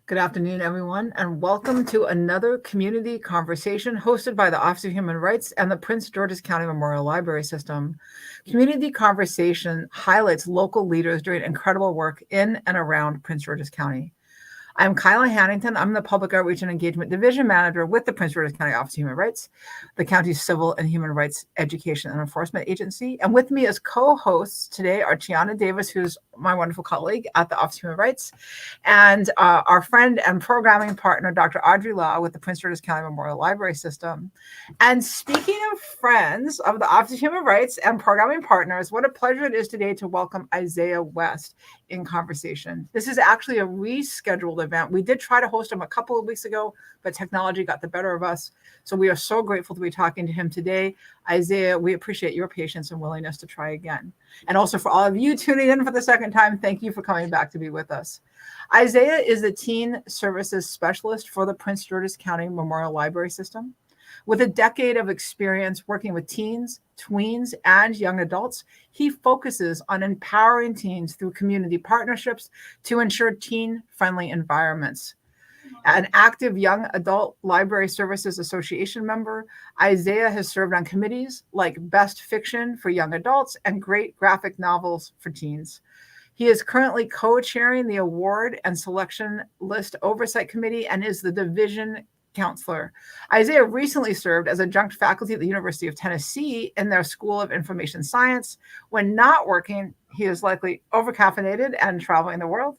Good afternoon, everyone, and welcome to another community conversation hosted by the Office of Human Rights and the Prince George's County Memorial Library System. Community conversation highlights local leaders doing incredible work in and around Prince George's County. I'm Kyla Hannington. I'm the Public Outreach and Engagement Division Manager with the Prince George's County Office of Human Rights, the county's civil and human rights education and enforcement agency. And with me as co-hosts today are Tiana Davis, who's my wonderful colleague at the Office of Human Rights, and our friend and programming partner, Dr. Audrey Law with the Prince George's County Memorial Library System. And speaking of friends of the Office of Human Rights and programming partners, what a pleasure it is today to welcome Isaiah West in conversation. This is actually a rescheduled event. We did try to host him a couple of weeks ago, but technology got the better of us. So we are so grateful to be talking to him today. Isaiah, we appreciate your patience and willingness to try again. And also for all of you tuning in for the second time, thank you for coming back to be with us. Isaiah is the Teen Services Specialist for the Prince George's County Memorial Library System. With a decade of experience working with teens, tweens, and young adults, he focuses on empowering teens through community partnerships to ensure teen-friendly environments. An active Young Adult Library Services Association member, Isaiah has served on committees like Best Fiction for Young Adults and Great Graphic Novels for Teens. He is currently co-chairing the Award and Selection List Oversight Committee and is the Division Councilor. Isaiah recently served as adjunct faculty at the University of Tennessee in their School of Information Science. When not working, he is likely over-caffeinated and traveling the world.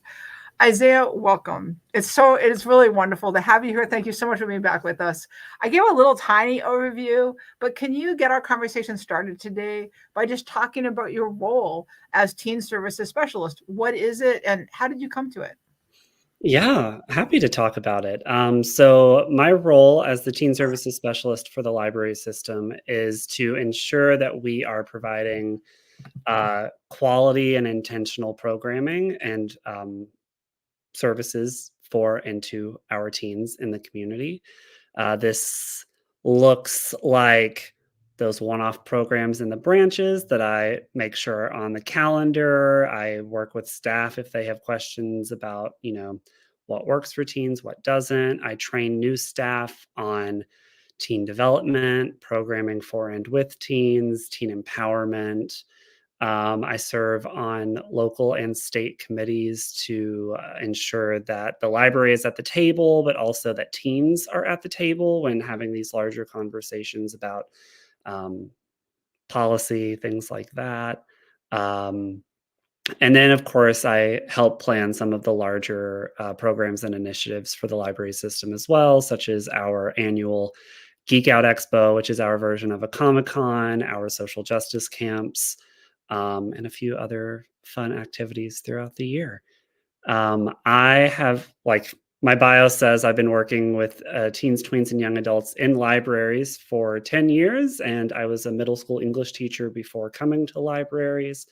Isaiah, welcome. It is really wonderful to have you here. Thank you so much for being back with us. I gave a little tiny overview, but can you get our conversation started today by just talking about your role as Teen Services Specialist? What is it and how did you come to it? Yeah, happy to talk about it. So my role as the Teen Services Specialist for the library system is to ensure that we are providing quality and intentional programming and services for and to our teens in the community. This looks like those one-off programs in the branches that I make sure are on the calendar. I work with staff if they have questions about, what works for teens, what doesn't. I train new staff on teen development, programming for and with teens, teen empowerment. I serve on local and state committees to ensure that the library is at the table, but also that teens are at the table when having these larger conversations about policy, things like that. And then, of course, I help plan some of the larger programs and initiatives for the library system as well, such as our annual Geek Out Expo, which is our version of a Comic-Con, our social justice camps, and a few other fun activities throughout the year. I have, like my bio says, I've been working with teens, tweens, and young adults in libraries for 10 years, and I was a middle school English teacher before coming to libraries.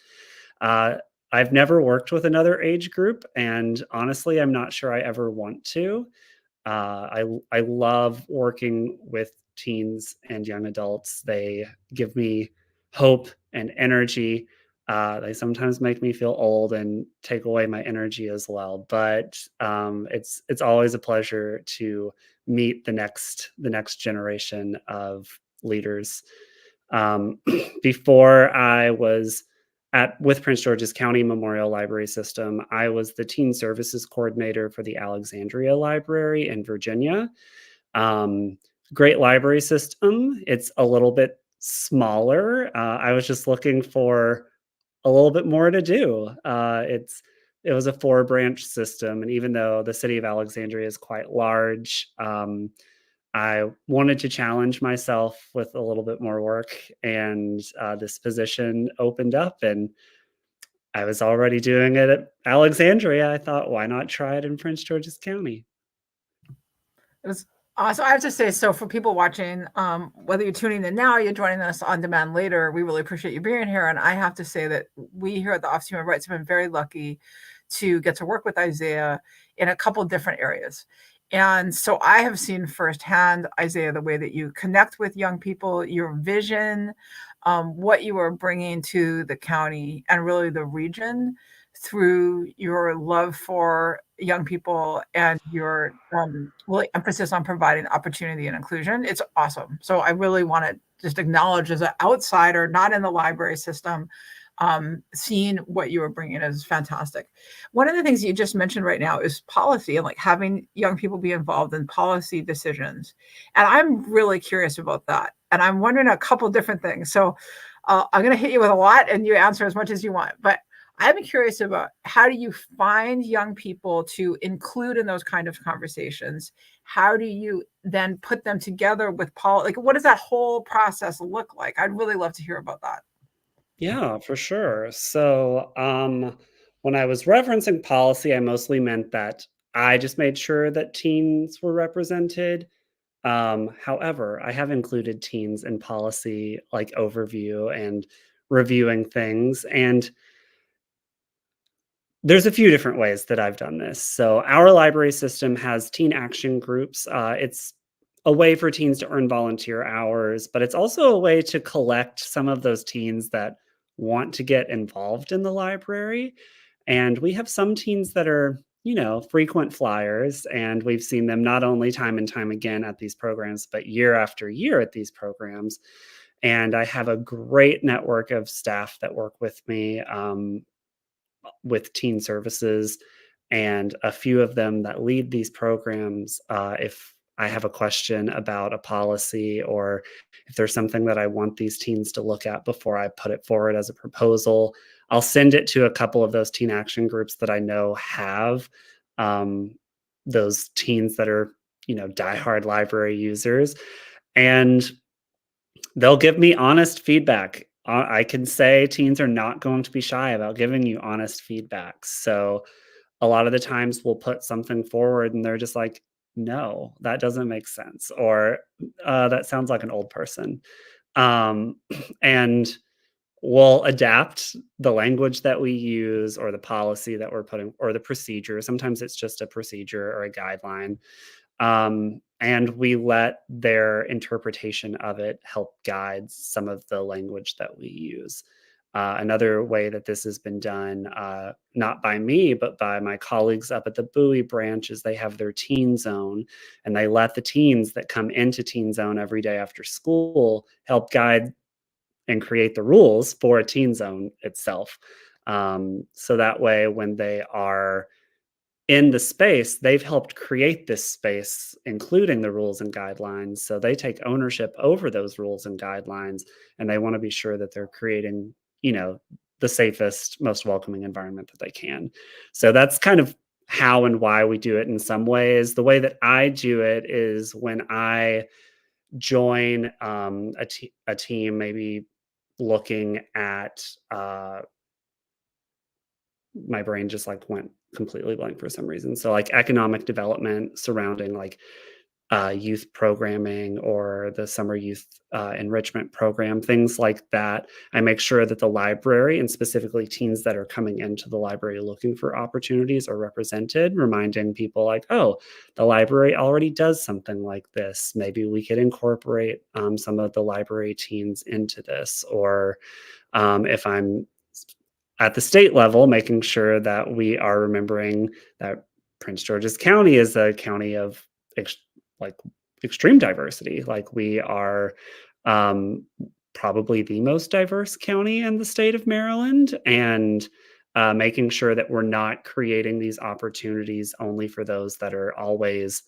I've never worked with another age group, and honestly, I'm not sure I ever want to. I love working with teens and young adults. They give me hope and energy. They sometimes make me feel old and take away my energy as well. But it's always a pleasure to meet the next generation of leaders. Before I was with Prince George's County Memorial Library System, I was the Teen Services Coordinator for the Alexandria Library in Virginia. Great library system. It's a little bit smaller. I was just looking for a little bit more to do. It was a 4-branch system, and even though the city of Alexandria is quite large, I wanted to challenge myself with a little bit more work, and this position opened up, and I was already doing it at Alexandria. I thought, why not try it in Prince George's County? It was so I have to say, so for people watching, whether you're tuning in now or you're joining us on demand later, we really appreciate you being here. And I have to say that we here at the Office of Human Rights have been very lucky to get to work with Isaiah in a couple of different areas. And so I have seen firsthand, Isaiah, the way that you connect with young people, your vision, what you are bringing to the county and really the region through your love for young people and your really emphasis on providing opportunity and inclusion. It's awesome. So I really want to just acknowledge, as an outsider, not in the library system, seeing what you were bringing is fantastic. One of the things you just mentioned right now is policy and like having young people be involved in policy decisions. And I'm really curious about that. And I'm wondering a couple different things. So I'm going to hit you with a lot and you answer as much as you want. But I'm curious about, how do you find young people to include in those kind of conversations? How do you then put them together with like, what does that whole process look like? I'd really love to hear about that. Yeah, for sure. So, when I was referencing policy, I mostly meant that I just made sure that teens were represented. However, I have included teens in policy, like overview and reviewing things. And there's a few different ways that I've done this. So, our library system has teen action groups. It's a way for teens to earn volunteer hours, but it's also a way to collect some of those teens that want to get involved in the library. And we have some teens that are, frequent flyers, and we've seen them not only time and time again at these programs, but year after year at these programs. And I have a great network of staff that work with me. With teen services, and a few of them that lead these programs. If I have a question about a policy, or if there's something that I want these teens to look at before I put it forward as a proposal, I'll send it to a couple of those teen action groups that I know have um, those teens that are, diehard library users. And they'll give me honest feedback. I can say teens are not going to be shy about giving you honest feedback. So a lot of the times we'll put something forward and they're just like, no, that doesn't make sense. Or that sounds like an old person. And we'll adapt the language that we use, or the policy that we're putting, or the procedure. Sometimes it's just a procedure or a guideline, and we let their interpretation of it help guide some of the language that we use. Another way that this has been done, not by me, but by my colleagues up at the Bowie branch, is they have their teen zone, and they let the teens that come into teen zone every day after school help guide and create the rules for a teen zone itself. So that way, when they are in the space, they've helped create this space, including the rules and guidelines. So they take ownership over those rules and guidelines, and they want to be sure that they're creating, the safest, most welcoming environment that they can. So that's kind of how and why we do it in some ways. The way that I do it is when I join a team, maybe looking at my brain just like went completely blank for some reason. So like economic development surrounding like youth programming, or the summer youth enrichment program, things like that. I make sure that the library, and specifically teens that are coming into the library looking for opportunities, are represented, reminding people like, oh, the library already does something like this. Maybe we could incorporate some of the library teens into this. Or if I'm at the state level, making sure that we are remembering that Prince George's County is a county of like extreme diversity. Like we are probably the most diverse county in the state of Maryland, and making sure that we're not creating these opportunities only for those that are always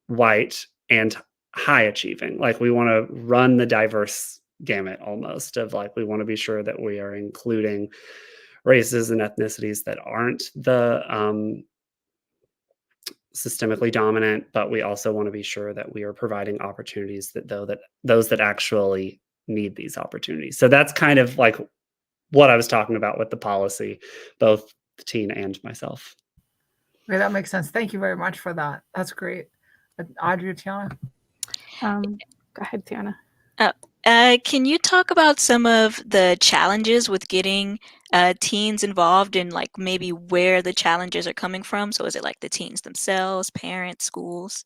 white and high achieving. Like we want to run the diverse gamut almost of like, we want to be sure that we are including races and ethnicities that aren't the systemically dominant, but we also want to be sure that we are providing opportunities that those that actually need these opportunities. So that's kind of like what I was talking about with the policy, both the teen and myself. Okay, that makes sense. Thank you very much for that. That's great. Audrey, Tiana? Go ahead, Tiana. Can you talk about some of the challenges with getting teens involved, and like maybe where the challenges are coming from? So is it like the teens themselves, parents, schools?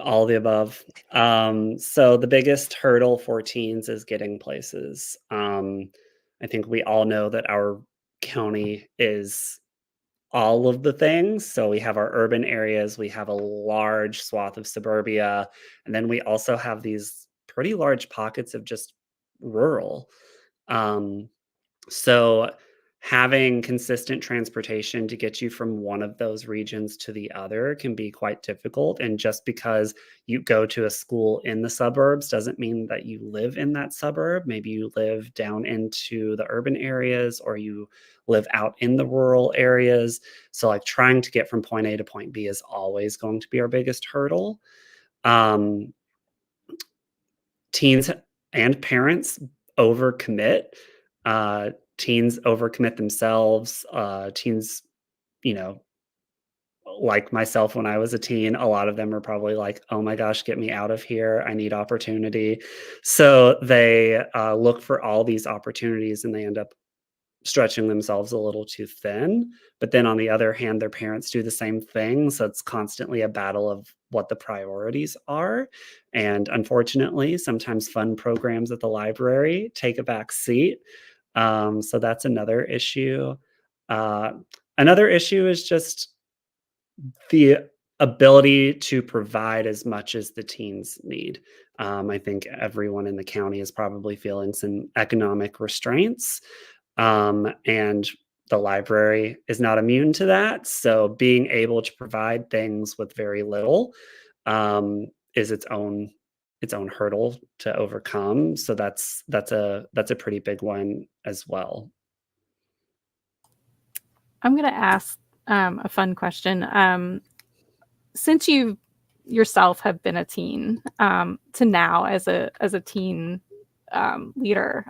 All the above. So the biggest hurdle for teens is getting places. I think we all know that our county is all of the things. So we have our urban areas, we have a large swath of suburbia, and then we also have these pretty large pockets of just rural. Um, so having consistent transportation to get you from one of those regions to the other can be quite difficult. And just because you go to a school in the suburbs doesn't mean that you live in that suburb. Maybe you live down into the urban areas or you live out in the rural areas. So like trying to get from point A to point B is always going to be our biggest hurdle. Um, Teens and parents overcommit. Teens overcommit themselves. Teens, you know, like myself when I was a teen, a lot of them are probably like, oh my gosh, get me out of here. I need opportunity. So they look for all these opportunities and they end up stretching themselves a little too thin. But then on the other hand, their parents do the same thing. So it's constantly a battle of what the priorities are. And unfortunately, sometimes fun programs at the library take a back seat. So that's another issue. Uh, Another issue is just the ability to provide as much as the teens need. I think everyone in the county is probably feeling some economic restraints, and the library is not immune to that. So being able to provide things with very little is its own hurdle to overcome. So that's a pretty big one as well. I'm going to ask a fun question. Since you yourself have been a teen to now as a teen leader,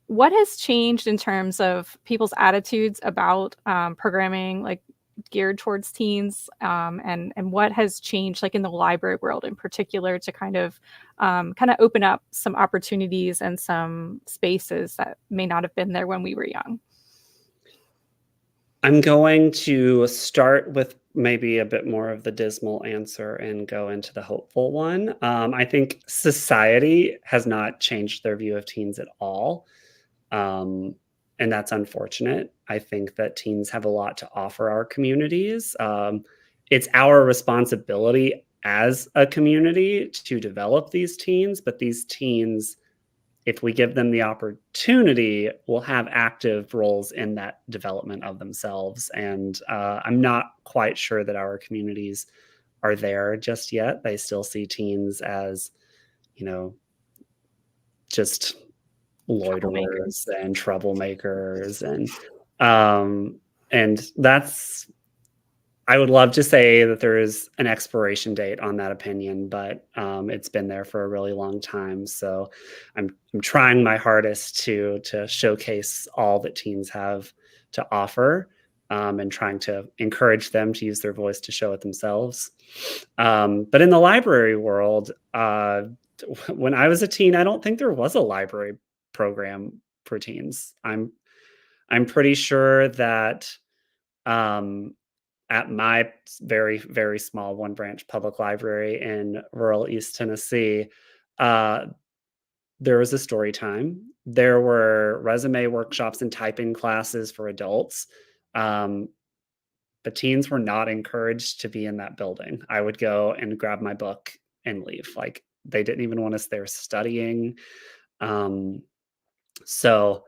what has changed in terms of people's attitudes about programming like geared towards teens, and what has changed like in the library world in particular to kind of open up some opportunities and some spaces that may not have been there when we were young? I'm going to start with maybe a bit more of the dismal answer and go into the hopeful one. I think society has not changed their view of teens at all. And that's unfortunate. I think that teens have a lot to offer our communities. It's our responsibility as a community to develop these teens, but these teens, if we give them the opportunity, will have active roles in that development of themselves. And I'm not quite sure that our communities are there just yet. They still see teens as, just loiterers and troublemakers. And that's, I would love to say that there is an expiration date on that opinion, but it's been there for a really long time. So I'm trying my hardest to showcase all that teens have to offer, and trying to encourage them to use their voice to show it themselves. But in the library world, when I was a teen, I don't think there was a library program for teens. I'm pretty sure that at my very, very small one branch public library in rural East Tennessee, there was a story time. There were resume workshops and typing classes for adults. But teens were not encouraged to be in that building. I would go and grab my book and leave. Like they didn't even want us there studying. So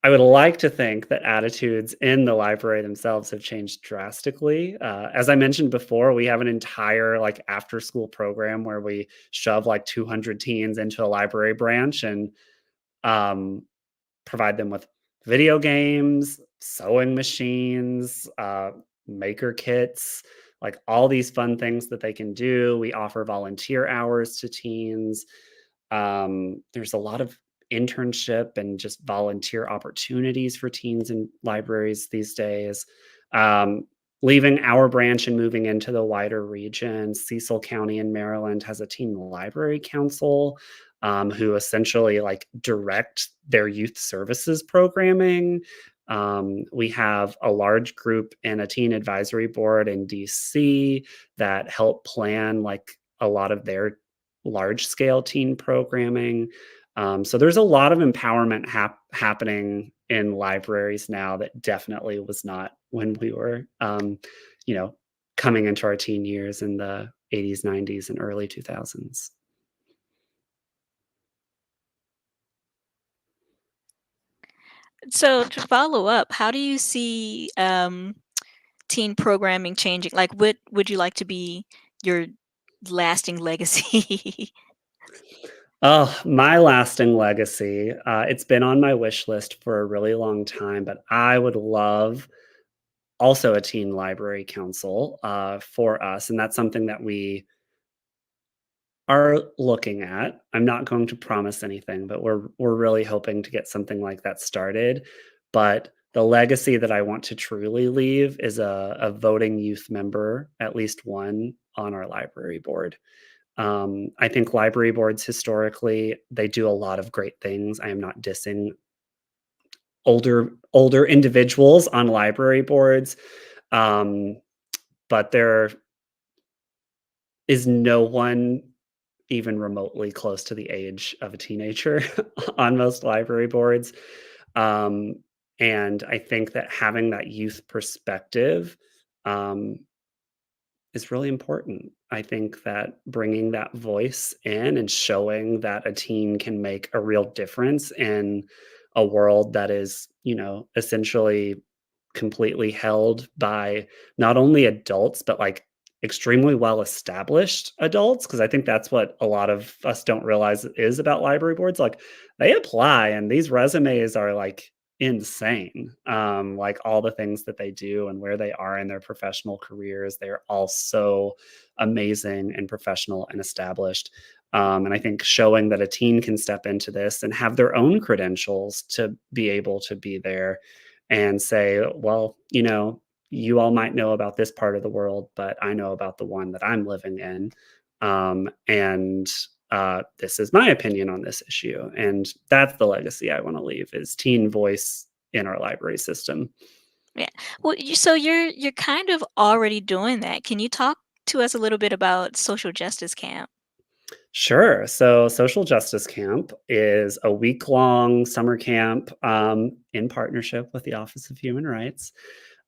I would like to think that attitudes in the library themselves have changed drastically. As I mentioned before, we have an entire after school program where we shove 200 teens into a library branch and provide them with video games, sewing machines, maker kits, all these fun things that they can do. We offer volunteer hours to teens. There's a lot of internship and just volunteer opportunities for teens in libraries these days. Leaving our branch and moving into the wider region, Cecil County in Maryland has a teen library council who essentially direct their youth services programming. We have a large group and a teen advisory board in DC that help plan a lot of their large scale teen programming. So there's a lot of empowerment happening in libraries now that definitely was not when we were, you know, coming into our teen years in the 80s, 90s, and early 2000s. So to follow up, how do you see teen programming changing? Like, what would you like to be your lasting legacy? Oh, my lasting legacy. It's been on my wish list for a really long time, but I would love also a teen library council for us. And that's something that we are looking at. I'm not going to promise anything, but we're really hoping to get something like that started. But the legacy that I want to truly leave is a voting youth member, at least one, on our library board. I think library boards historically, they do a lot of great things. I am not dissing older individuals on library boards, um, but there is no one even remotely close to the age of a teenager on most library boards. Um, and I think that having that youth perspective um, is really important. I think that bringing that voice in and showing that a teen can make a real difference in a world that is, essentially completely held by not only adults, but like extremely well established adults. Cause I think that's what a lot of us don't realize is about library boards. Like they apply and these resumes are like insane. Like all the things that they do and where they are in their professional careers, they're all so amazing and professional and established. And I think showing that a teen can step into this and have their own credentials to be able to be there and say, well, you all might know about this part of the world, but I know about the one that I'm living in. And this is my opinion on this issue. And that's the legacy I want to leave is teen voice in our library system. Yeah. Well, so you're kind of already doing that. Can you talk to us a little bit about Social Justice Camp? Sure. So, Social Justice Camp is a week-long summer camp in partnership with the Office of Human Rights,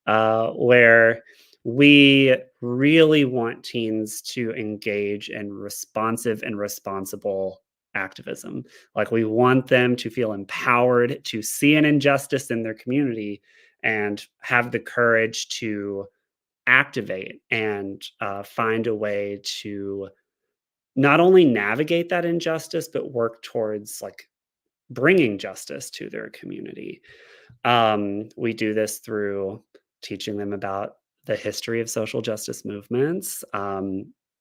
where we really want teens to engage in responsive and responsible activism. Like, we want them to feel empowered to see an injustice in their community and have the courage to activate and find a way to not only navigate that injustice, but work towards like bringing justice to their community. We do this through teaching them about the history of social justice movements,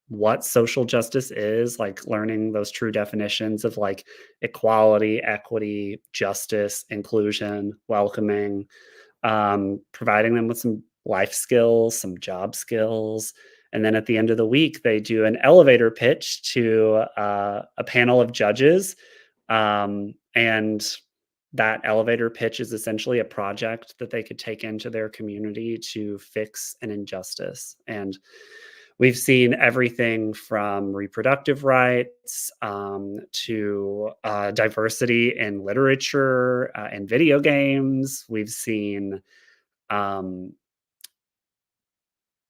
what social justice is, like learning those true definitions of like equality, equity, justice, inclusion, welcoming, providing them with some life skills, some job skills. And then at the end of the week, they do an elevator pitch to a panel of judges. And that elevator pitch is essentially a project that they could take into their community to fix an injustice. And we've seen everything from reproductive rights to diversity in literature and video games. We've seen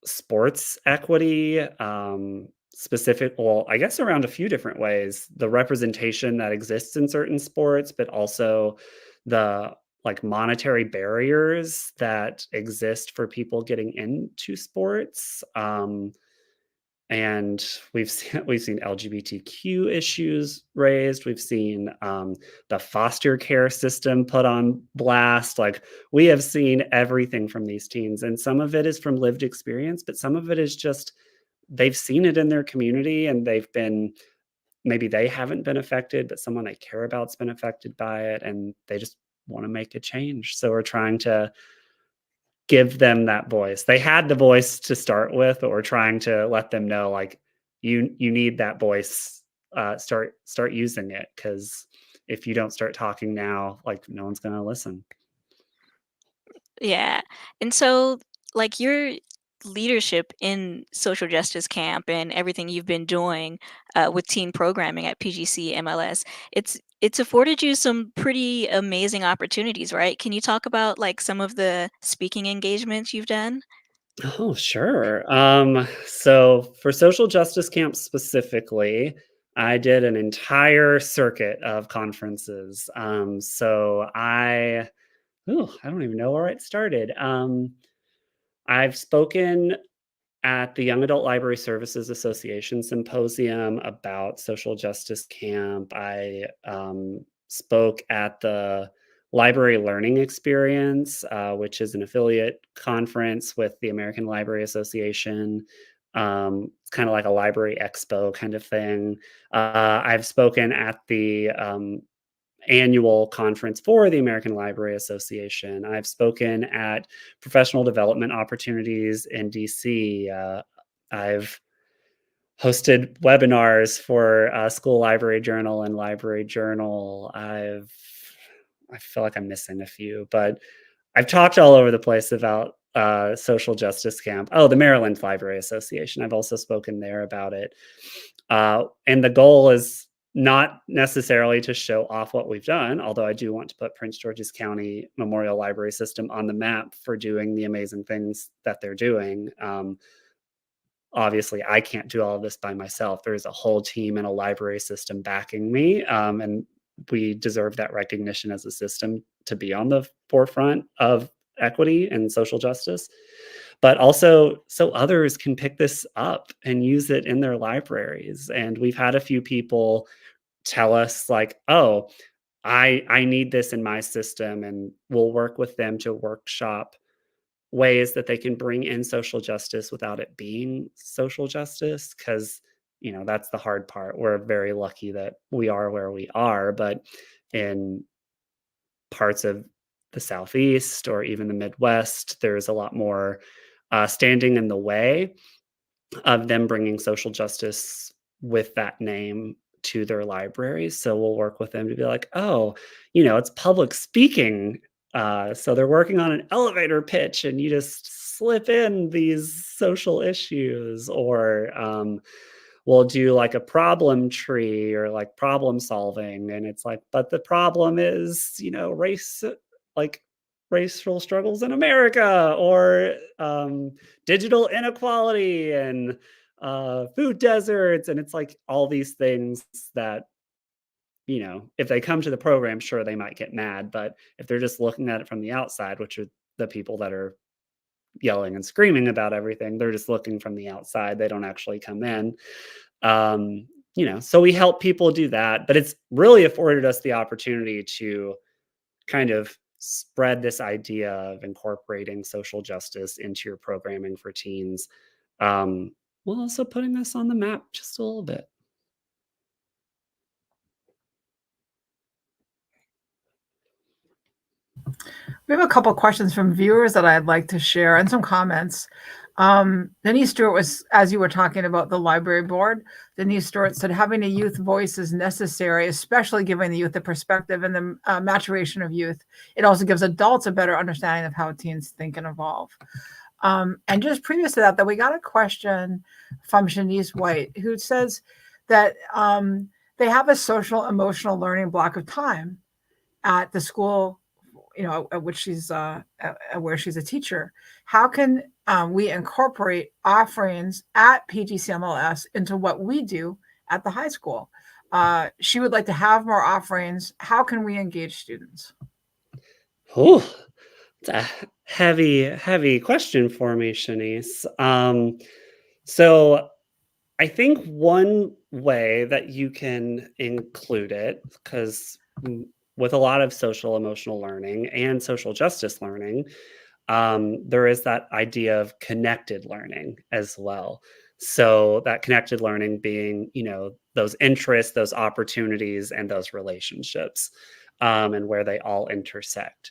sports equity, I guess around a few different ways, the representation that exists in certain sports, but also the like monetary barriers that exist for people getting into sports. And we've seen LGBTQ issues raised. We've seen the foster care system put on blast. Like we have seen everything from these teens, and some of it is from lived experience, but some of it is just they've seen it in their community, and maybe they haven't been affected, but someone they care about's been affected by it, and they just want to make a change. So we're trying to give them that voice. They had the voice to start with, but we're trying to let them know like you need that voice. Start using it, because if you don't start talking now, like no one's going to listen. Yeah. And so like your leadership in social justice camp and everything you've been doing with teen programming at PGCMLS, it's afforded you some pretty amazing opportunities, right? Can you talk about like some of the speaking engagements you've done? Oh, sure. So for social justice camps specifically, I did an entire circuit of conferences. I don't even know where it started. I've spoken at the Young Adult Library Services Association symposium about social justice camp. I spoke at the Library Learning Experience, which is an affiliate conference with the American Library Association. It's kind of like a library expo kind of thing. I've spoken at the annual conference for the American Library Association. I've spoken at professional development opportunities in DC. I've hosted webinars for School Library Journal and Library Journal. I feel like I'm missing a few, but I've talked all over the place about social justice camp. Oh, the Maryland Library Association. I've also spoken there about it. And the goal is not necessarily to show off what we've done, although I do want to put Prince George's County Memorial Library System on the map for doing the amazing things that they're doing. Obviously, I can't do all of this by myself. There's a whole team and a library system backing me, and we deserve that recognition as a system to be on the forefront of equity and social justice, but also so others can pick this up and use it in their libraries. And we've had a few people tell us like, oh, I need this in my system, and we'll work with them to workshop ways that they can bring in social justice without it being social justice, because that's the hard part. We're very lucky that we are where we are, but in parts of the Southeast or even the Midwest, there's a lot more standing in the way of them bringing social justice with that name to their libraries. So we'll work with them to be like, oh, it's public speaking. So they're working on an elevator pitch and you just slip in these social issues, or we'll do like a problem tree or like problem solving. And it's like, but the problem is, like racial struggles in America, or digital inequality and food deserts. And it's like all these things that, if they come to the program, sure, they might get mad. But if they're just looking at it from the outside, which are the people that are yelling and screaming about everything, they're just looking from the outside. They don't actually come in. So we help people do that, but it's really afforded us the opportunity to kind of spread this idea of incorporating social justice into your programming for teens, while also putting us on the map just a little bit. We have a couple questions from viewers that I'd like to share and some comments. Denise Stewart was, as you were talking about the library board, Denise Stewart said, having a youth voice is necessary, especially giving the youth the perspective and the maturation of youth. It also gives adults a better understanding of how teens think and evolve. And just previous to that, we got a question from Shanice White, who says that they have a social emotional learning block of time at the school, at which she's where she's a teacher. How can we incorporate offerings at PGCMLS into what we do at the high school? She would like to have more offerings. How can we engage students? Oh, it's a heavy question for me, Shanice. So I think one way that you can include it, because with a lot of social emotional learning and social justice learning, there is that idea of connected learning as well. So that connected learning being, those interests, those opportunities, and those relationships, and where they all intersect.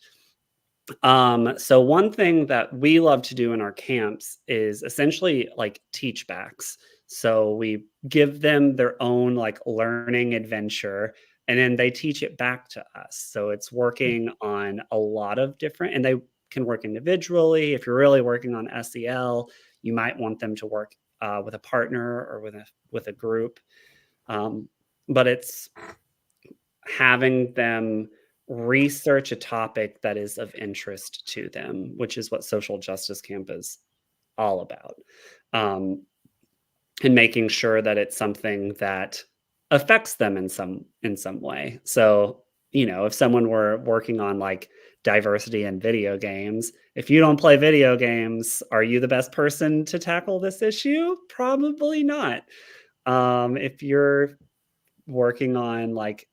So one thing that we love to do in our camps is essentially like teach backs. So we give them their own like learning adventure, and then they teach it back to us. So it's working on a lot of different, and they can work individually. If you're really working on SEL, you might want them to work with a partner or with a group. But it's having them research a topic that is of interest to them, which is what Social Justice Camp is all about. And making sure that it's something that affects them in some way. So, if someone were working on like diversity in video games, if you don't play video games, are you the best person to tackle this issue? Probably not. If you're working on like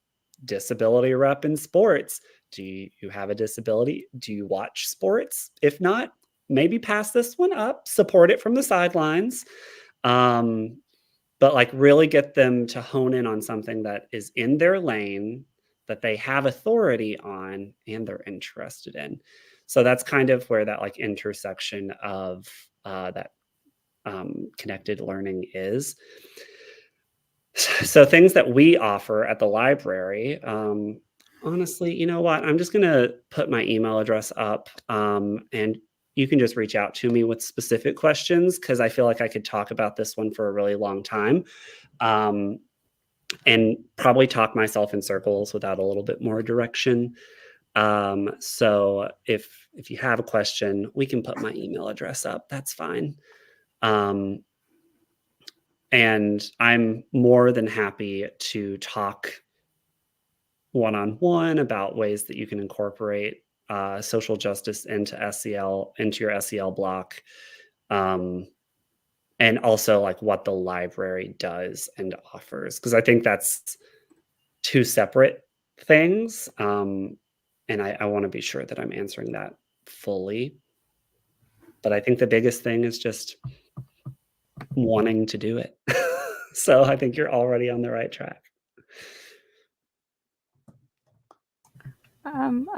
disability rep in sports, do you have a disability? Do you watch sports? If not, maybe pass this one up, support it from the sidelines. But like really get them to hone in on something that is in their lane, that they have authority on, and they're interested in. So that's kind of where that like intersection of that connected learning is. So things that we offer at the library, honestly, you know what? I'm just going to put my email address up, and you can just reach out to me with specific questions, because I feel like I could talk about this one for a really long time, and probably talk myself in circles without a little bit more direction. So if you have a question, we can put my email address up. That's fine. And I'm more than happy to talk one-on-one about ways that you can incorporate social justice into your SEL block, and also like what the library does and offers, because I think that's two separate things, and I want to be sure that I'm answering that fully. But I think the biggest thing is just wanting to do it. So I think you're already on the right track.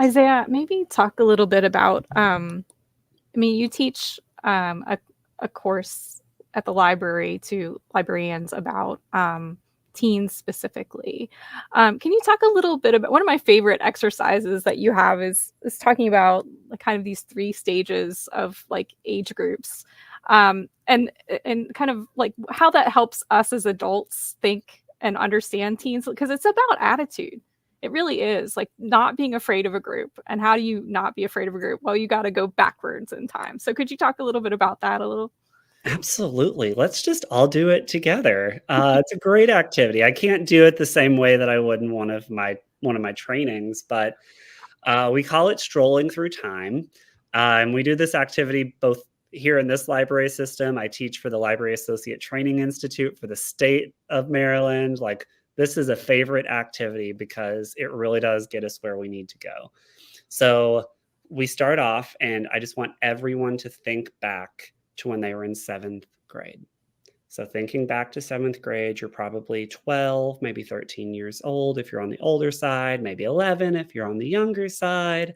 Isaiah, maybe talk a little bit about, you teach a course at the library to librarians about teens specifically. Can you talk a little bit about, one of my favorite exercises that you have is talking about kind of these 3 stages of like age groups, and kind of like how that helps us as adults think and understand teens, because it's about attitude. It really is, like not being afraid of a group. And how do you not be afraid of a group? Well, you got to go backwards in time. So could you talk a little bit about that a little? Absolutely. Let's just all do it together. It's a great activity. I can't do it the same way that I would in one of my trainings, but we call it strolling through time. And we do this activity both here in this library system. I teach for the Library Associate Training Institute for the state of Maryland. Like, this is a favorite activity because it really does get us where we need to go. So we start off, and I just want everyone to think back to when they were in 7th grade. So thinking back to 7th grade, you're probably 12, maybe 13 years old if you're on the older side, maybe 11 if you're on the younger side.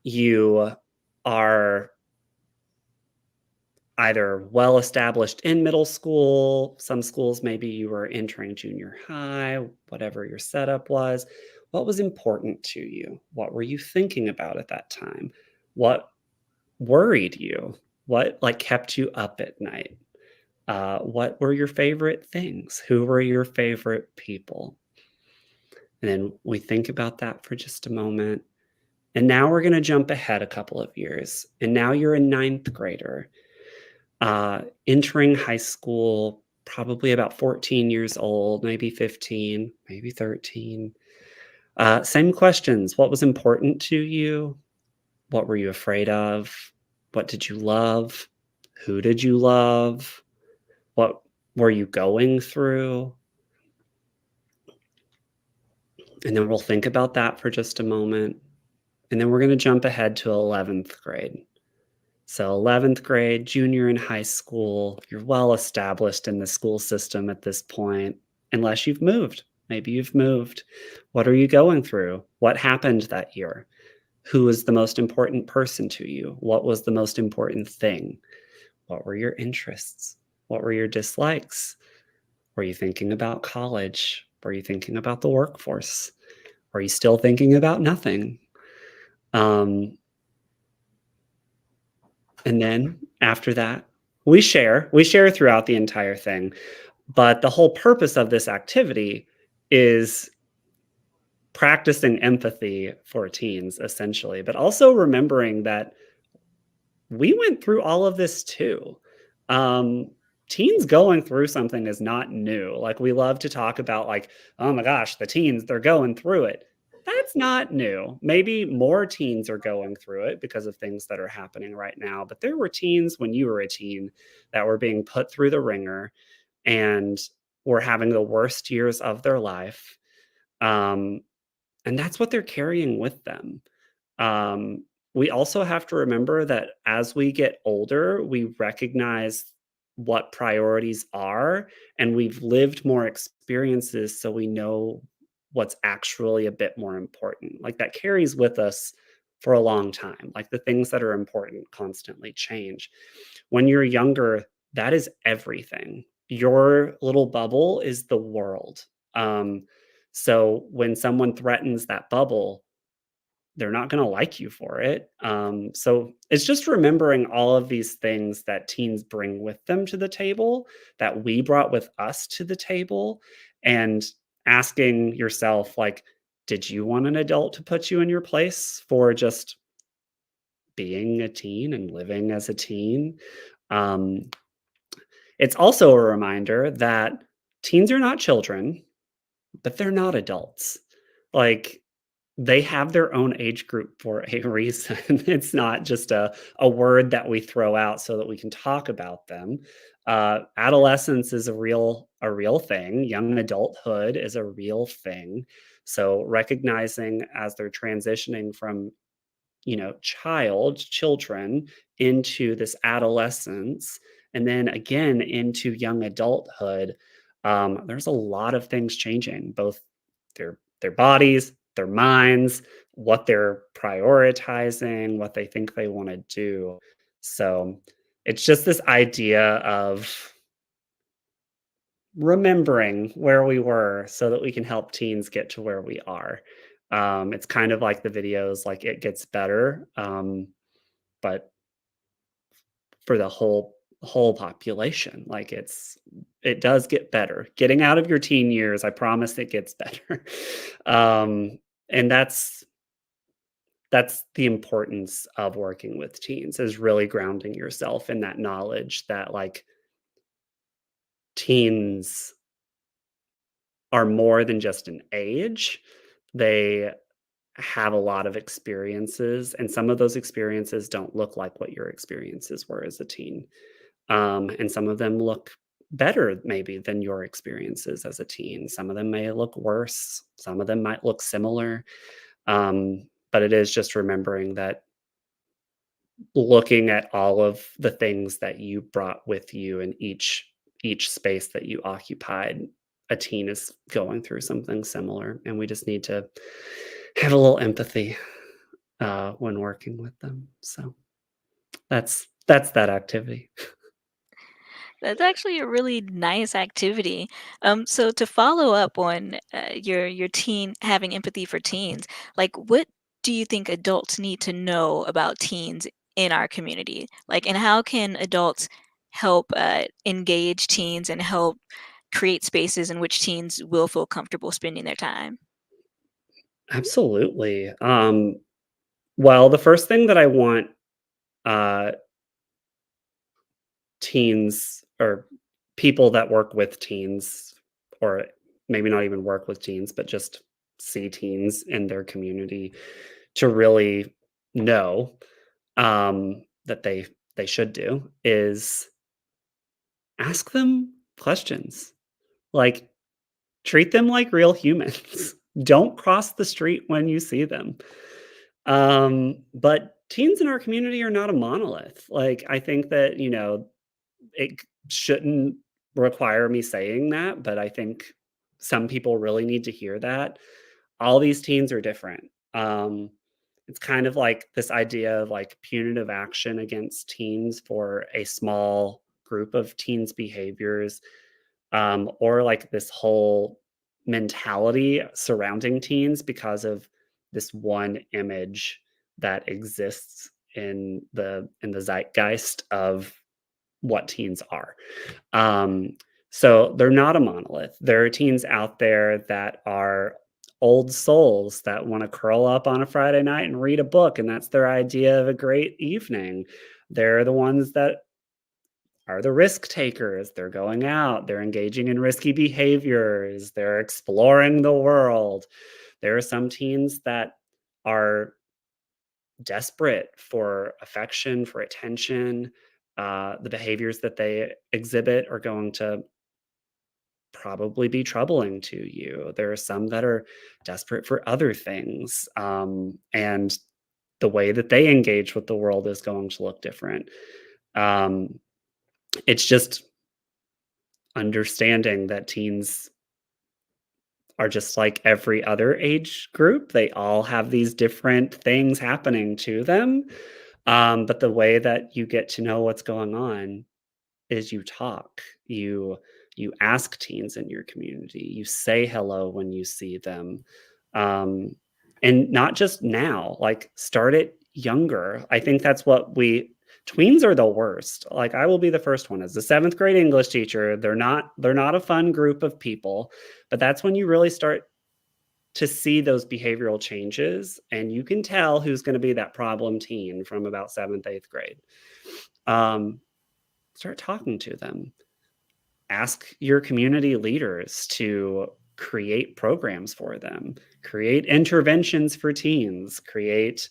You are either well established in middle school. Some schools, maybe you were entering junior high, whatever your setup was. What was important to you? What were you thinking about at that time? What worried you? What like kept you up at night? What were your favorite things? Who were your favorite people? And then we think about that for just a moment. And now we're going to jump ahead a couple of years. And now you're a 9th grader. Entering high school, probably about 14 years old, maybe 15, maybe 13. Same questions. What was important to you? What were you afraid of? What did you love? Who did you love? What were you going through? And then we'll think about that for just a moment. And then we're going to jump ahead to 11th grade. So 11th grade, junior in high school, you're well established in the school system at this point, unless you've moved. Maybe you've moved. What are you going through? What happened that year? Who was the most important person to you? What was the most important thing? What were your interests? What were your dislikes? Were you thinking about college? Were you thinking about the workforce? Are you still thinking about nothing? And then after that, we share throughout the entire thing. But the whole purpose of this activity is practicing empathy for teens, essentially, but also remembering that we went through all of this too. Um, Teens going through something is not new. Like, we love to talk about, like, oh my gosh, the teens, they're going through it. That's not new. Maybe more teens are going through it because of things that are happening right now. But there were teens when you were a teen that were being put through the ringer and were having the worst years of their life. Um, and that's what they're carrying with them. Um, we also have to remember that as we get older, we recognize what priorities are, and we've lived more experiences, so we know what's actually a bit more important. Like, that carries with us for a long time. Like, the things that are important constantly change. When you're younger, that is everything. Your little bubble is the world. So when someone threatens that bubble, they're not going to like you for it. So it's just remembering all of these things that teens bring with them to the table, that we brought with us to the table, and asking yourself, like, did you want an adult to put you in your place for just being a teen and living as a teen? Um, it's also a reminder that teens are not children, but they're not adults. Like, they have their own age group for a reason. It's not just a word that we throw out so that we can talk about them. Adolescence is a real thing. Young adulthood is a real thing. So recognizing as they're transitioning from, children into this adolescence, and then again into young adulthood, there's a lot of things changing, both their bodies, their minds, what they're prioritizing, what they think they want to do. So it's just this idea of remembering where we were so that we can help teens get to where we are. It's kind of like the videos, like, it gets better, but for the whole population, like, it does get better. Getting out of your teen years, I promise it gets better. And that's the importance of working with teens, is really grounding yourself in that knowledge that, like, teens are more than just an age. They have a lot of experiences, and some of those experiences don't look like what your experiences were as a teen. And some of them look better maybe than your experiences as a teen. Some of them may look worse. Some of them might look similar. But it is just remembering that, looking at all of the things that you brought with you in each space that you occupied, a teen is going through something similar, and we just need to have a little empathy when working with them. So that's that activity. That's actually a really nice activity. So to follow up on your teen having empathy for teens, like what do you think adults need to know about teens in our community? Like, and how can adults help engage teens and help create spaces in which teens will feel comfortable spending their time? Absolutely. Well, the first thing that I want uh, teens, or people that work with teens, or maybe not even work with teens, but just see teens in their community, to really know, that they should do, is ask them questions. Like, treat them like real humans. Don't cross the street when you see them. But teens in our community are not a monolith. Like, I think that, it shouldn't require me saying that, but I think some people really need to hear that. All these teens are different. It's kind of like this idea of, like, punitive action against teens for a small group of teens' behaviors, or like this whole mentality surrounding teens because of this one image that exists in the zeitgeist of what teens are. Um, So they're not a monolith. There are teens out there that are old souls that want to curl up on a Friday night and read a book, and that's their idea of a great evening. They're the ones that are the risk takers. They're going out, they're engaging in risky behaviors, they're exploring the world. There are some teens that are desperate for affection, for attention. The behaviors that they exhibit are going to probably be troubling to you. There are some that are desperate for other things. And the way that they engage with the world is going to look different. It's just understanding that teens are just like every other age group. They all have these different things happening to them. But the way that you get to know what's going on is you talk. You ask teens in your community. You say hello when you see them. And not just now, like start it younger. I think that's what tweens are the worst. Like I will be the first one as a 7th grade English teacher. They're not a fun group of people, but that's when you really start to see those behavioral changes, and you can tell who's going to be that problem teen from about 7th, 8th grade. Start talking to them. Ask your community leaders to create programs for them, create interventions for teens, create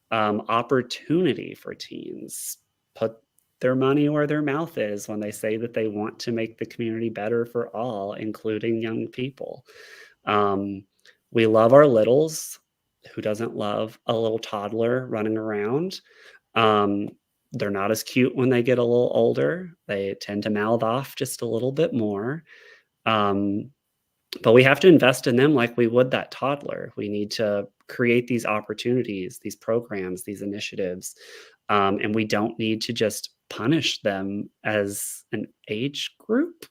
opportunity for teens, put their money where their mouth is when they say that they want to make the community better for all, including young people. We love our littles. Who doesn't love a little toddler running around? They're not as cute when they get a little older. They tend to mouth off just a little bit more. But we have to invest in them like we would that toddler. We need to create these opportunities, these programs, these initiatives. And we don't need to just punish them as an age group,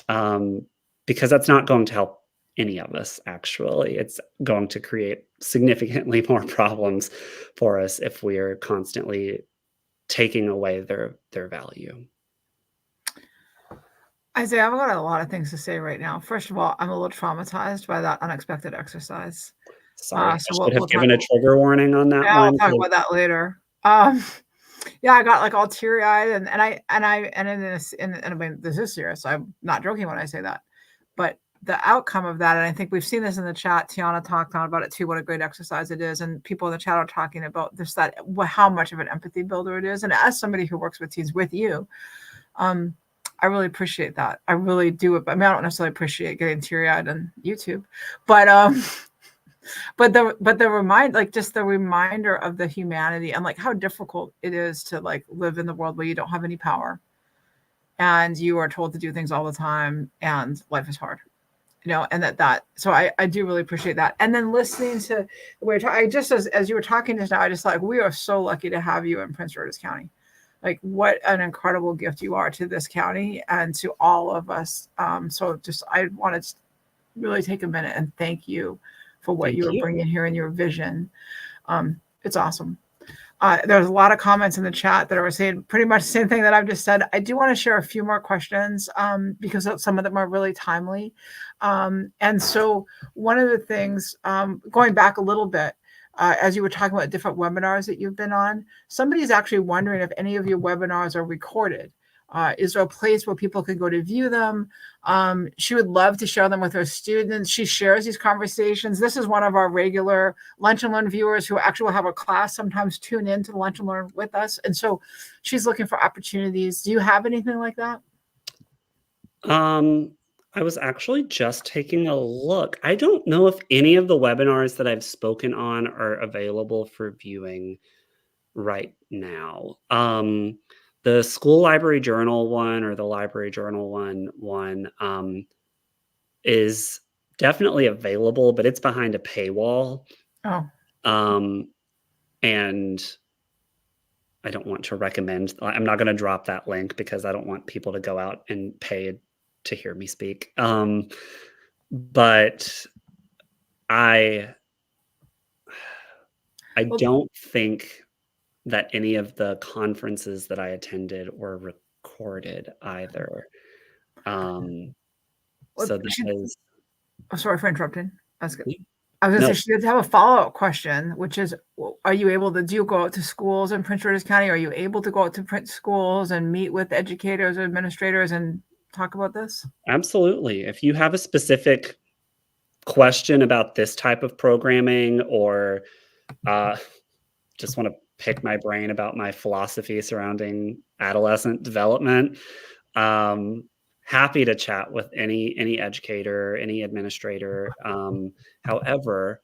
because that's not going to help any of us, actually. It's going to create significantly more problems for us if we are constantly taking away their value. Isaiah, I've got a lot of things to say right now. First of all, I'm a little traumatized by that unexpected exercise. Sorry, So I should have we'll given a trigger warning on that Yeah, one. I'll talk about that later. Yeah, I got like all teary-eyed, and I mean, this is serious. I'm not joking when I say that, but the outcome of that, and I think we've seen this in the chat. Tiana talked on about it too. What a great exercise it is, and people in the chat are talking about this, that how much of an empathy builder it is. And as somebody who works with teens with you, I really appreciate that. I really do. I mean, I don't necessarily appreciate getting teary-eyed on YouTube, but the reminder of the humanity and like how difficult it is to like live in the world where you don't have any power and you are told to do things all the time and life is hard, and so I do really appreciate that. And then listening to the way I just, as you were talking just now, I just like, we are so lucky to have you in Prince George's County. Like what an incredible gift you are to this county and to all of us. So just, I want to really take a minute and thank you for what you were bringing here in your vision. It's awesome. There's a lot of comments in the chat that are saying pretty much the same thing that I've just said. I do want to share a few more questions because some of them are really timely. And so one of the things, going back a little bit, as you were talking about different webinars that you've been on, somebody's actually wondering if any of your webinars are recorded. Is there a place where people can go to view them? She would love to share them with her students. She shares these conversations. This is one of our regular Lunch and Learn viewers who actually will have a class sometimes tune in to Lunch and Learn with us. And so she's looking for opportunities. Do you have anything like that? I was actually just taking a look. I don't know if any of the webinars that I've spoken on are available for viewing right now. The School Library Journal one or the Library Journal one is definitely available, but it's behind a paywall. Oh. And I don't want to recommend. I'm not going to drop that link because I don't want people to go out and pay to hear me speak. But I don't think that any of the conferences that I attended were recorded either. So that is. Oh, sorry for interrupting. That's good. Yeah. I was going to No. say, she did have a follow-up question, which is, are you able to, do you go out to schools in Prince George's County? Are you able to go out to print schools and meet with educators or administrators and talk about this? Absolutely. If you have a specific question about this type of programming, or just want to pick my brain about my philosophy surrounding adolescent development, happy to chat with any educator, any administrator. However,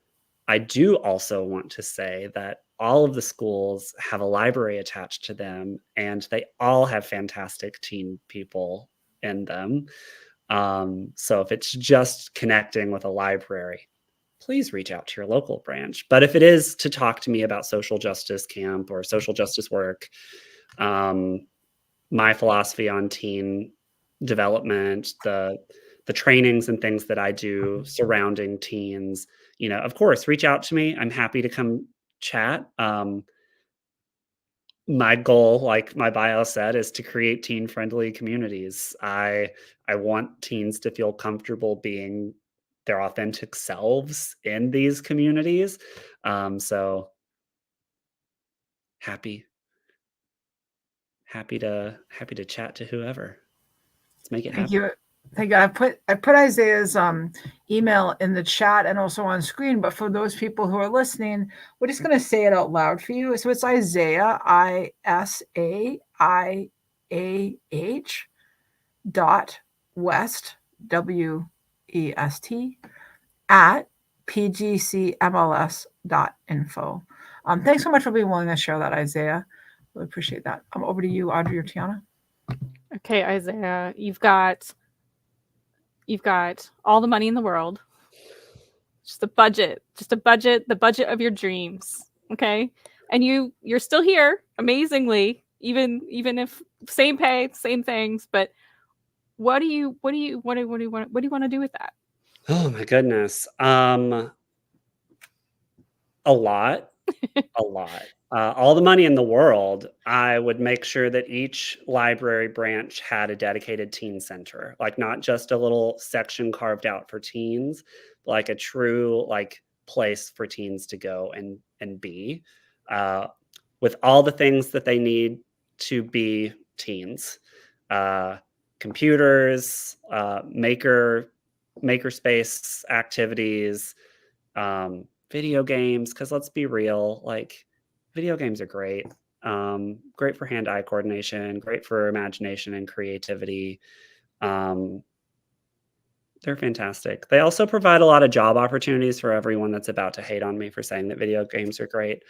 I do also want to say that all of the schools have a library attached to them, and they all have fantastic teen people in them. So if it's just connecting with a library, please reach out to your local branch. But if it is to talk to me about social justice camp or social justice work, my philosophy on teen development, the trainings and things that I do surrounding teens, of course, reach out to me. I'm happy to come chat. My goal, like my bio said, is to create teen-friendly communities. I want teens to feel comfortable being their authentic selves in these communities. So happy to chat to whoever. Let's make it happen. Thank you. Thank you. I put Isaiah's email in the chat and also on screen, but for those people who are listening, we're just going to say it out loud for you. So it's Isaiah, ISAIAH .west, WEST, at PGCMLS.info. Thanks so much for being willing to share that, Isaiah. Really appreciate that. Over to you, Audrey or Tiana. Okay, Isaiah, you've got all the money in the world. Just a budget, the budget of your dreams. Okay. And you're still here, amazingly, even if same pay, same things, but what do you want to do with that? Oh my goodness. A lot. All the money in the world. I would make sure that each library branch had a dedicated teen center, like not just a little section carved out for teens, but like a true place for teens to go and be, with all the things that they need to be teens. Computers, makerspace activities, video games, because let's be real, video games are great. Great for hand-eye coordination, great for imagination and creativity. They're fantastic. They also provide a lot of job opportunities for everyone that's about to hate on me for saying that video games are great.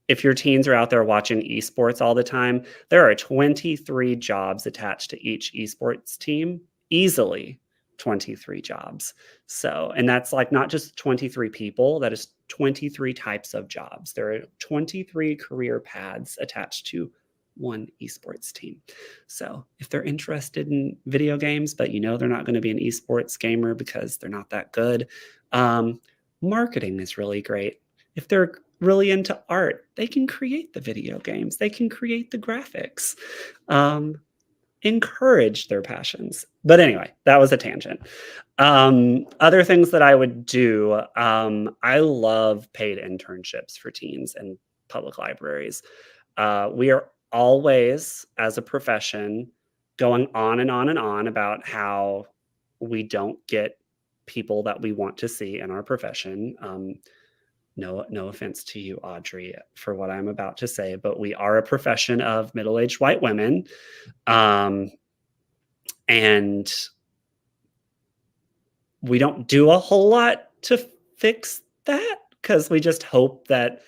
If your teens are out there watching esports all the time, there are 23 jobs attached to each esports team, easily 23 jobs. So, and that's not just 23 people, that is 23 types of jobs. There are 23 career paths attached to one esports team. So if they're interested in video games, but they're not going to be an esports gamer because they're not that good, marketing is really great. If they're really into art, they can create the video games, they can create the graphics. Encourage their passions. But anyway, that was a tangent. Other things that I would do, I love paid internships for teens in public libraries. We are always, as a profession, going on and on and on about how we don't get people that we want to see in our profession. No offense to you, Audrey, for what I'm about to say, but we are a profession of middle-aged white women. And we don't do a whole lot to fix that, because we just hope that,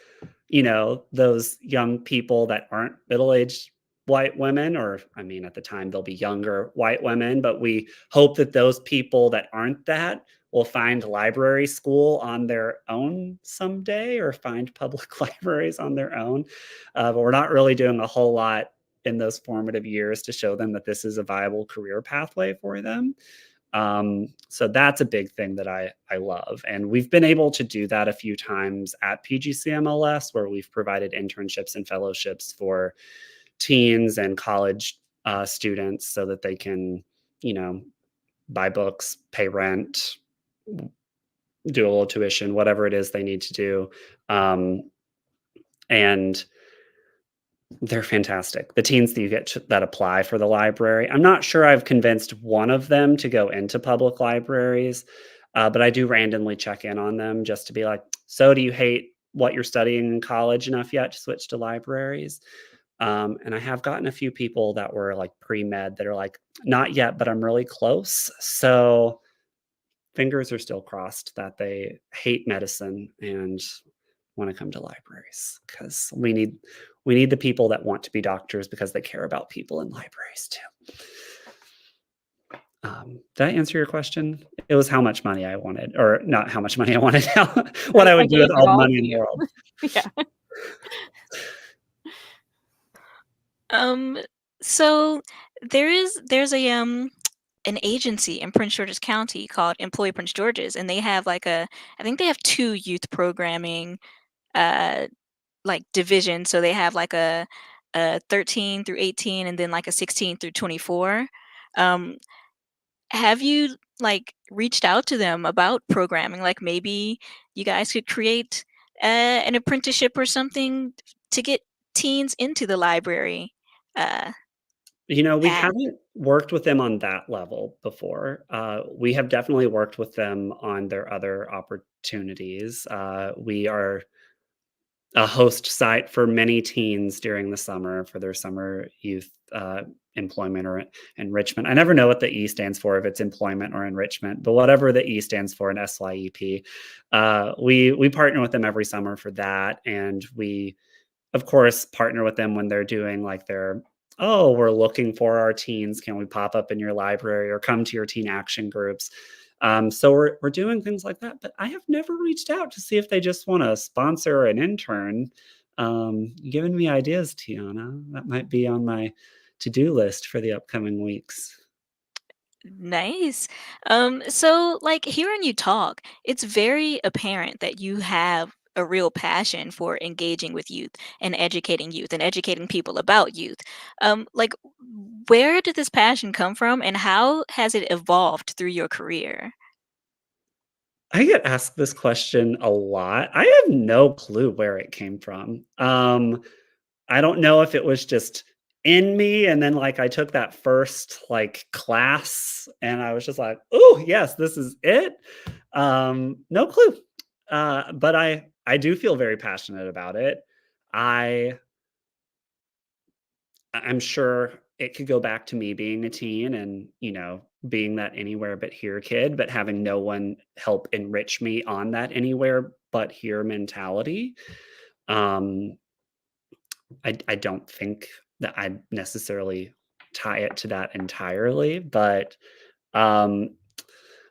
those young people that aren't middle-aged white women, or at the time they'll be younger white women, but we hope that those people that aren't that will find library school on their own someday, or find public libraries on their own. But we're not really doing a whole lot in those formative years to show them that this is a viable career pathway for them. So that's a big thing that I love. And we've been able to do that a few times at PGCMLS, where we've provided internships and fellowships for teens and college students so that they can, buy books, pay rent, do a little tuition, whatever it is they need to do. And they're fantastic. The teens that you get that apply for the library. I'm not sure I've convinced one of them to go into public libraries, but I do randomly check in on them just to be like, so do you hate what you're studying in college enough yet to switch to libraries? And I have gotten a few people that were like pre-med that are like, not yet, but I'm really close. So fingers are still crossed that they hate medicine and want to come to libraries, because we need the people that want to be doctors because they care about people in libraries too. Did I answer your question? It was how much money I wanted, or not how much money I wanted, what I would do with all the money in the world. Yeah. So there's an agency in Prince George's County called Employee Prince George's, and they have I think they have 2 youth programming division. So they have a 13 through 18 and then a 16 through 24. Have you reached out to them about programming? Like maybe you guys could create an apprenticeship or something to get teens into the library. We At haven't worked with them on that level before. We have definitely worked with them on their other opportunities. We are a host site for many teens during the summer for their summer youth employment or enrichment. I never know what the E stands for, if it's employment or enrichment, but whatever the E stands for in SYEP, we partner with them every summer for that. And we, of course, partner with them when they're doing we're looking for our teens. Can we pop up in your library or come to your teen action groups? So we're doing things like that, but I have never reached out to see if they just want to sponsor an intern. Giving me ideas, Tiana. That might be on my to-do list for the upcoming weeks. Nice. So hearing you talk, it's very apparent that you have a real passion for engaging with youth and educating people about youth. Where did this passion come from, and how has it evolved through your career? I get asked this question a lot. I have no clue where it came from. I don't know if it was just in me, and then I took that first class and I was just like, oh yes, this is it. No clue. But I do feel very passionate about it. I'm sure it could go back to me being a teen and, being that anywhere but here kid, but having no one help enrich me on that anywhere but here mentality. Um, I don't think that I necessarily tie it to that entirely, but um,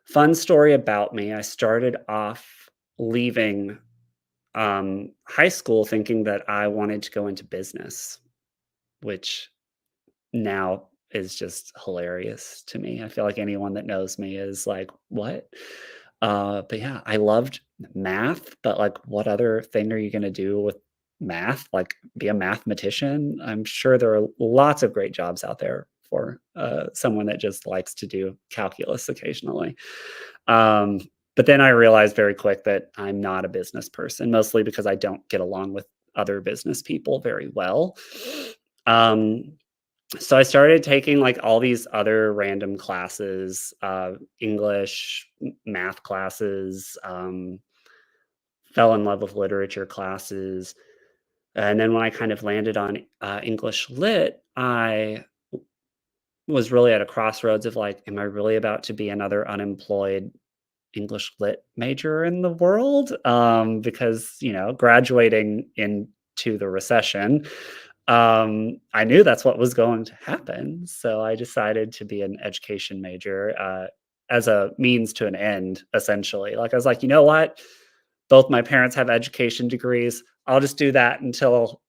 fun story about me. I started off leaving high school thinking that I wanted to go into business, which now is just hilarious to me. I feel like anyone that knows me is like, what? But yeah, I loved math, but what other thing are you going to do with math? Be a mathematician? I'm sure there are lots of great jobs out there for someone that just likes to do calculus occasionally. But then I realized very quick that I'm not a business person, mostly because I don't get along with other business people very well. So I started taking all these other random classes, English, math classes, fell in love with literature classes. And then when I kind of landed on English lit, I was really at a crossroads of am I really about to be another unemployed English lit major in the world? Because, graduating into the recession, I knew that's what was going to happen. So I decided to be an education major as a means to an end, essentially. I was like, you know what? Both my parents have education degrees. I'll just do that until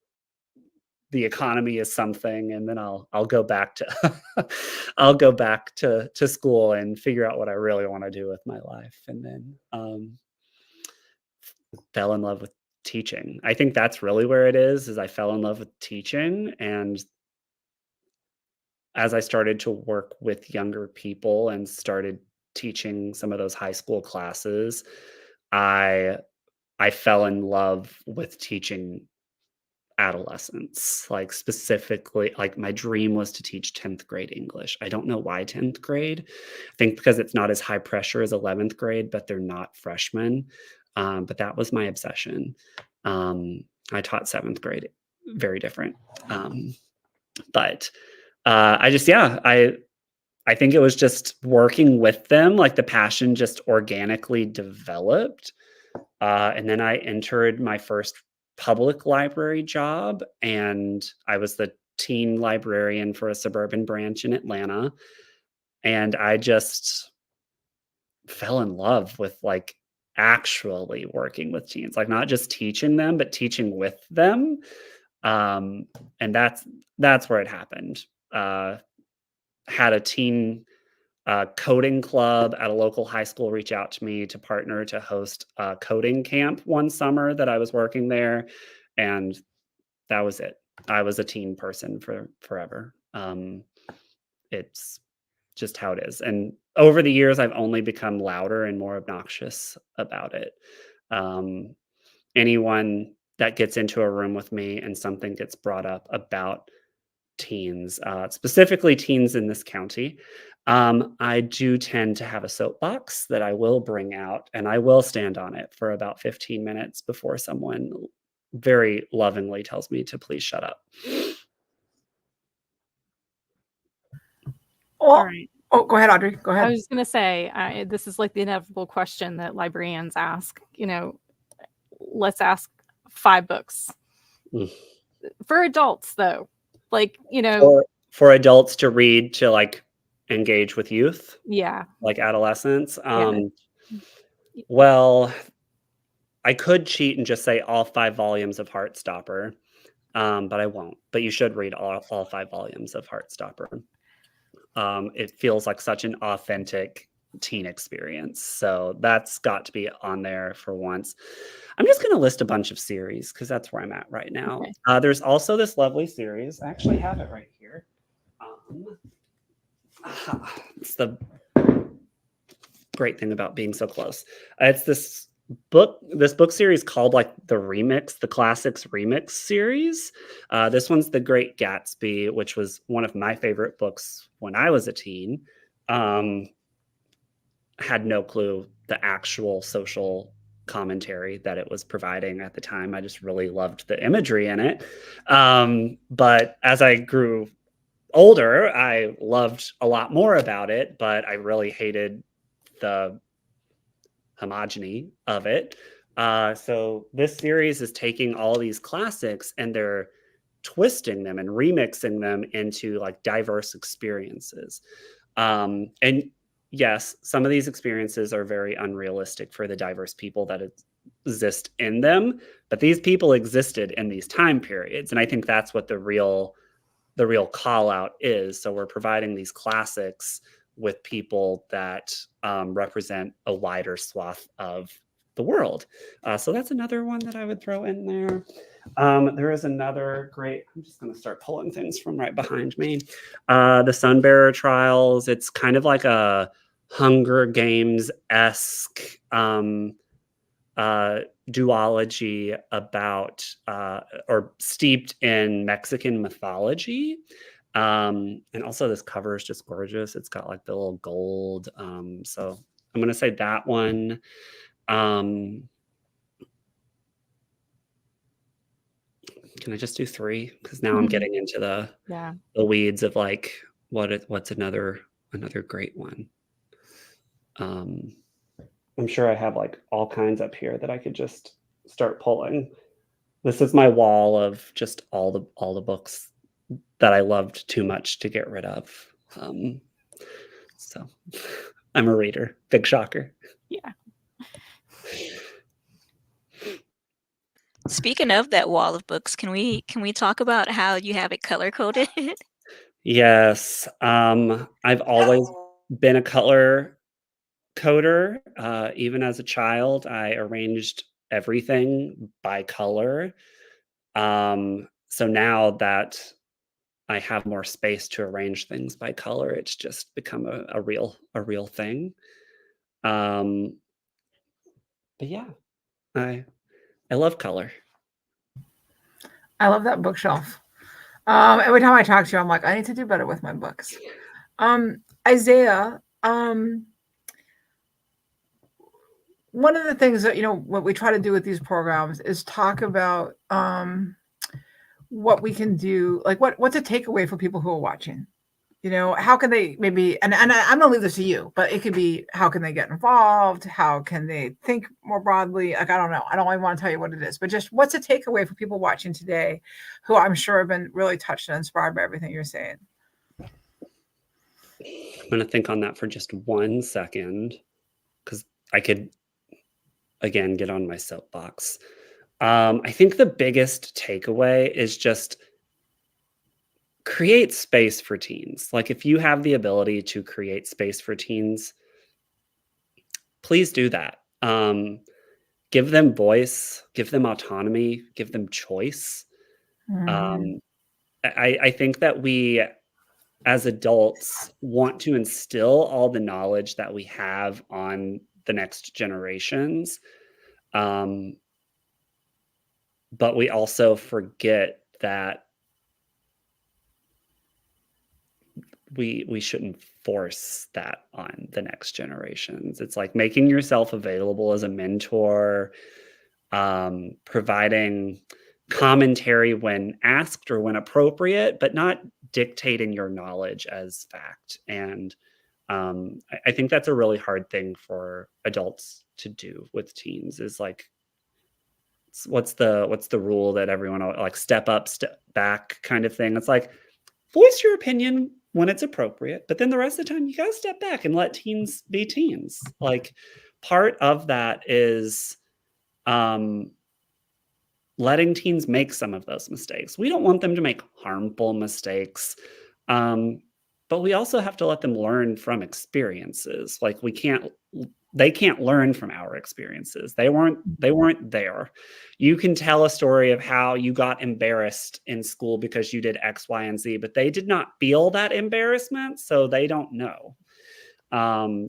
the economy is something, and then I'll go back to I'll go back to school and figure out what I really want to do with my life. And then fell in love with teaching. I think that's really where it is I fell in love with teaching, and as I started to work with younger people and started teaching some of those high school classes, I I fell in love with teaching adolescents. Like, specifically, like, my dream was to teach 10th grade English. I don't know why 10th grade. I think because it's not as high pressure as 11th grade, but they're not freshmen. But that was my obsession. I taught 7th grade, very different. Um, but I just, yeah, I think it was just working with them, like the passion just organically developed. And then I entered my first public library job, and I was the teen librarian for a suburban branch in Atlanta. And I just fell in love with, like, actually working with teens, like, not just teaching them, but teaching with them. Um, and that's where it happened. Had a teen coding club at a local high school reach out to me to partner to host a coding camp one summer that I was working there, and that was it. I was a teen person for forever. It's just how it is, and over the years, I've only become louder and more obnoxious about it. Um, Anyone that gets into a room with me and something gets brought up about teens, specifically teens in this county, I do tend to have a soapbox that I will bring out, and I will stand on it for about 15 minutes before someone very lovingly tells me to please shut up. Well, All right. oh, go ahead, Audrey. Go I ahead. was just going to say, this is like the inevitable question that librarians ask. Let's ask 5 books Mm. for adults, though. Like, For adults to read to, like, engage with youth, yeah, like adolescents. yeah. Well, I could cheat and just say all 5 volumes of Heartstopper, but I won't. But you should read all 5 volumes of Heartstopper. It feels like such an authentic teen experience. So that's got to be on there for once. I'm just going to list a bunch of series because that's where I'm at right now. Okay. There's also this lovely series. I actually have it right here. It's the great thing about being so close. It's this book series called, like, the Classics Remix series. This one's The Great Gatsby, which was one of my favorite books when I was a teen. Had no clue the actual social commentary that it was providing at the time. I just really loved the imagery in it. But as I grew older, I loved a lot more about it, but I really hated the homogeny of it. So this series is taking all these classics and they're twisting them and remixing them into, like, diverse experiences. And yes, some of these experiences are very unrealistic for the diverse people that exist in them, but these people existed in these time periods. And I think that's what the real call out is. So we're providing these classics with people that represent a wider swath of the world. So that's another one that I would throw in there. There is another great, I'm just going to start pulling things from right behind me. The Sunbearer Trials. It's kind of like a Hunger Games-esque duology about or steeped in Mexican mythology. And also this cover is just gorgeous. It's got, like, the little gold. So I'm going to say that one. Can I just do 3? Because now I'm getting into the weeds of, like, what's another great one. I'm sure I have, like, all kinds up here that I could just start pulling. This is my wall of just all the books that I loved too much to get rid of. So I'm a reader. Big shocker. Yeah. Speaking of that wall of books, can we talk about how you have it color coded? Yes. I've always been a color coder. Even as a child, I arranged everything by color. So now that I have more space to arrange things by color. It's just become a real thing. But yeah, I love color. I love that bookshelf. Every time I talk to you, I'm like, I need to do better with my books. Isaiah, one of the things that, what we try to do with these programs is talk about what we can do, like what's a takeaway for people who are watching. How can they maybe, and I'm going to leave this to you, but it could be, how can they get involved? How can they think more broadly? Like, I don't know. I don't even want to tell you what it is, but just what's a takeaway for people watching today who I'm sure have been really touched and inspired by everything you're saying? I'm going to think on that for just 1 second, because I could, again, get on my soapbox. I think the biggest takeaway is just create space for teens. Like, if you have the ability to create space for teens, please do that. Give them voice, give them autonomy, give them choice. I think that we, as adults, want to instill all the knowledge that we have on the next generations. But we also forget that we shouldn't force that on the next generations. It's like making yourself available as a mentor, providing commentary when asked or when appropriate, but not dictating your knowledge as fact. And I think that's a really hard thing for adults to do with teens, is like, what's the rule that everyone, like, step up, step back kind of thing. It's like, voice your opinion when it's appropriate, but then the rest of the time you gotta step back and let teens be teens. Like, part of that is letting teens make some of those mistakes. We don't want them to make harmful mistakes, but we also have to let them learn from experiences. Like, they can't learn from our experiences. They weren't there. You can tell a story of how you got embarrassed in school because you did X, Y, and Z, but they did not feel that embarrassment, so they don't know.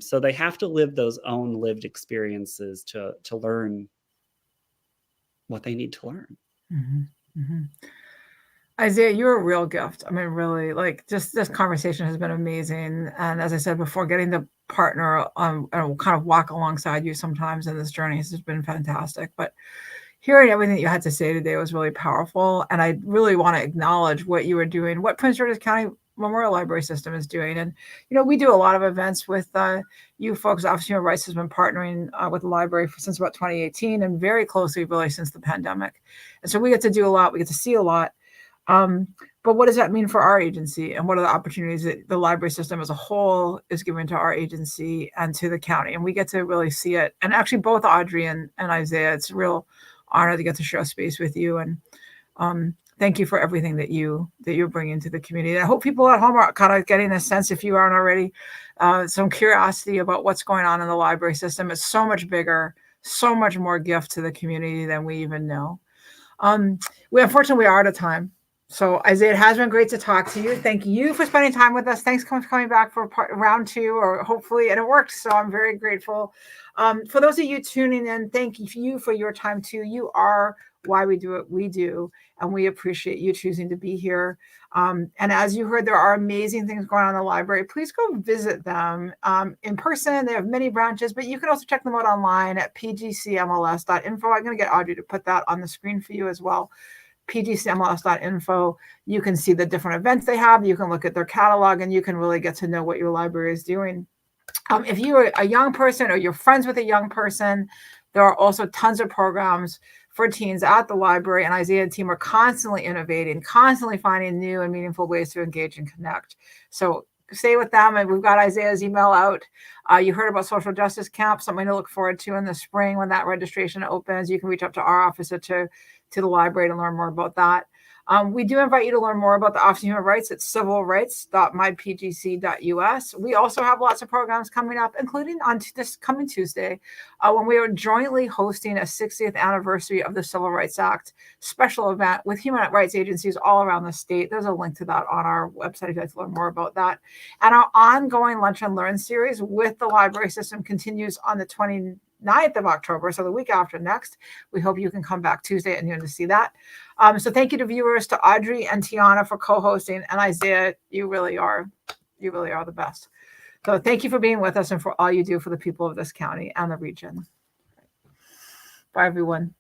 So they have to live those own lived experiences to learn what they need to learn. Isaiah, you're a real gift. I mean, really, like, just this conversation has been amazing. And as I said before, getting the partner and kind of walk alongside you sometimes in this journey has been fantastic. But hearing everything that you had to say today was really powerful. And I really want to acknowledge what you are doing, what Prince George's County Memorial Library System is doing. And, we do a lot of events with you folks. Office of Human Rights has been partnering with the library since about 2018, and very closely really since the pandemic. And so we get to do a lot. We get to see a lot. But what does that mean for our agency, and what are the opportunities that the library system as a whole is giving to our agency and to the county? And we get to really see it. And actually, both Audrey and Isaiah, it's a real honor to get to share space with you. And thank you for everything that you're bringing to the community. And I hope people at home are kind of getting a sense, if you aren't already, some curiosity about what's going on in the library system. It's so much bigger, so much more gift to the community than we even know. Unfortunately, we are out of time. So, Isaiah, it has been great to talk to you. Thank you for spending time with us. Thanks for coming back for round 2, or hopefully, and it worked. So I'm very grateful. For those of you tuning in, thank you for your time too. You are why we do what we do, and we appreciate you choosing to be here. And as you heard, there are amazing things going on in the library. Please go visit them in person. They have many branches, but you can also check them out online at pgcmls.info. I'm going to get Audrey to put that on the screen for you as well. PGCMLS.info. You can see the different events they have. You can look at their catalog, and you can really get to know what your library is doing. If you're a young person or you're friends with a young person, there are also tons of programs for teens at the library, and Isaiah and team are constantly innovating, constantly finding new and meaningful ways to engage and connect. So stay with them. And we've got Isaiah's email out. You heard about Social Justice Camp, something to look forward to in the spring when that registration opens. You can reach out to our office to the library to learn more about that. We do invite you to learn more about the Office of Human Rights at civilrights.mypgc.us. We also have lots of programs coming up, including on this coming Tuesday, when we are jointly hosting a 60th anniversary of the Civil Rights Act special event with human rights agencies all around the state. There's a link to that on our website if you'd like to learn more about that. And our ongoing Lunch and Learn series with the library system continues on the 29th of October, so the week after next. We hope you can come back Tuesday at noon to see that. So thank you to viewers, to Audrey and Tiana for co-hosting, and Isaiah, you really are the best. So thank you for being with us and for all you do for the people of this county and the region. Bye, everyone.